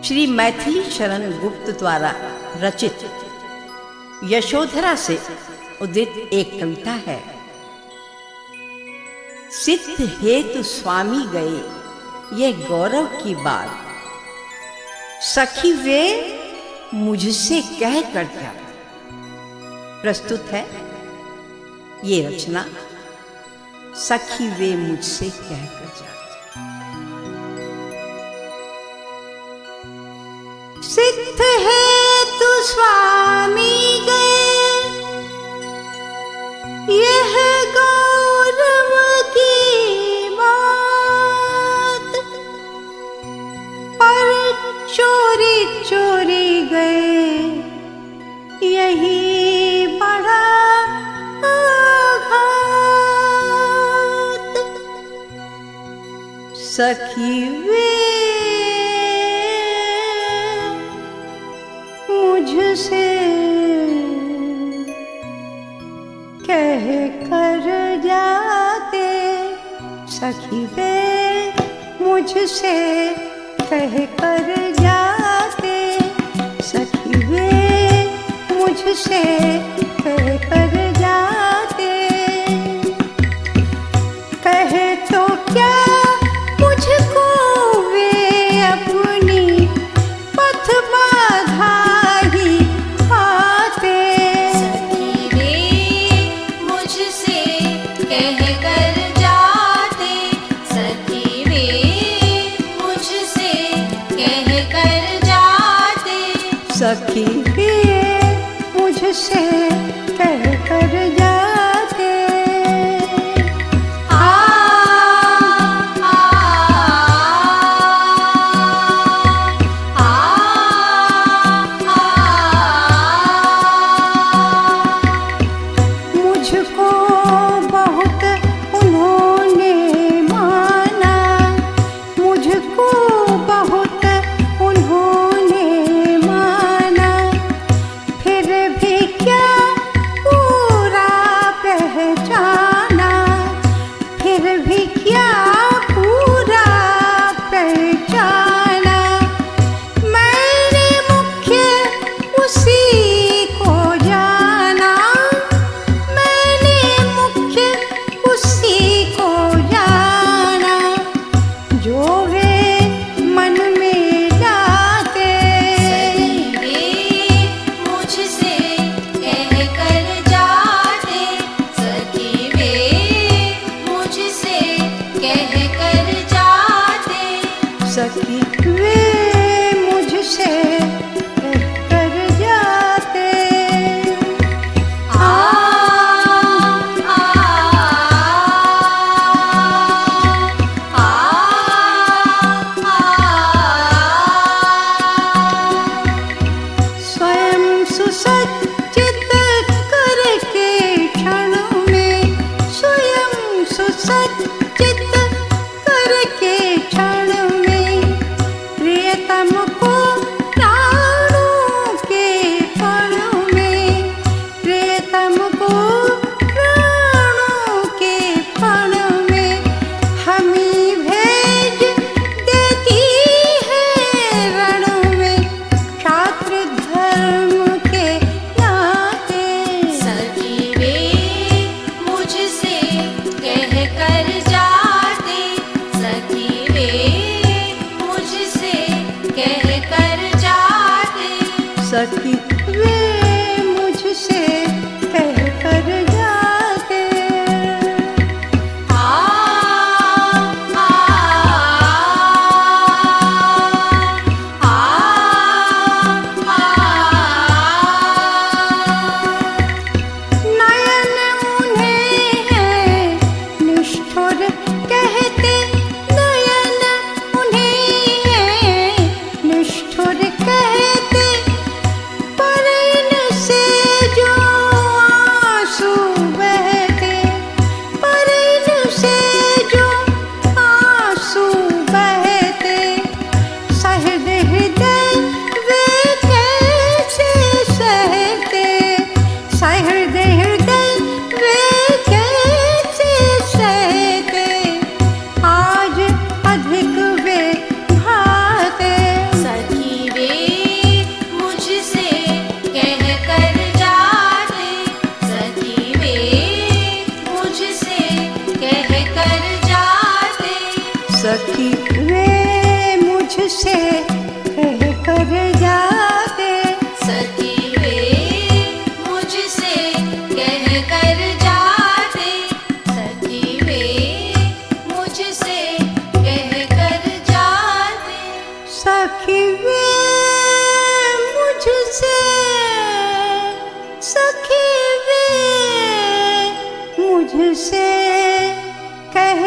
श्री मैथिली शरण गुप्त द्वारा रचित यशोधरा से उदित एक कविता है। सिद्ध हेतु स्वामी गए ये गौरव की बात, सखी वे मुझसे कह कर क्या। प्रस्तुत है ये रचना सखी वे मुझसे कह कर जा। सिद्ध हेतु स्वामी गए यह गौरव की बात, पर चोरी चोरी गए यही बड़ा आघात। सखी वे मुझसे कह कर जाते, सखी वे मुझसे कह कर जाते, सखी वे मुझसे कह कर जाते। कहे तो क्या मुझको वे अपनी पथ बाधा ही आते। सखी वे मुझसे कह कर जाते, सखी वे मुझसे कह कर जाते। सखी वे मुझसे कह कर जाते। मुझको बहुत उन्होंने माना, मुझको बहुत उन्होंने माना, फिर भी क्या पूरा पहचाना, फिर भी क्या पूरा पहचाना। मैंने मुख्य उसी को जाना, मैंने मुख्य उसी को जाना, जो वे मन में लाते। सखी वे मुझसे कह कर जाते, सखी वे मुझसे कह कर जाते। सखी वे मुझसे कह कर जाते। आ आ स्वयं सुसज्जित करके क्षण में, स्वयं सुसज्जित करके क्षण में, प्रियतम को प्राणों के पल में, प्रियतम को प्राणों के पल में, हमी भेज देती है रण में, छात्र धर्म के नाते। सखी वे मुझसे कह कर जाते, सखी वे मुझसे कह कर जाते। सखी वे मुझसे कह कर जाते। आ आ नयन उन्हें है निष्ठुर कहते, नयन उन्हें है निष्ठुर कहते, पर इनसे जो आंसू बहते, पर इनसे जो आंसू बहते, सहृद हृदय वे कैसे सहते, सहृद हृदय वे कैसे सहते। सखी वे मुझसे कह कर जाते, सखी वे मुझसे कह कर जाते, सखी वे मुझसे कह कर जाते, सखी वे मुझसे, सखी वे मुझसे कह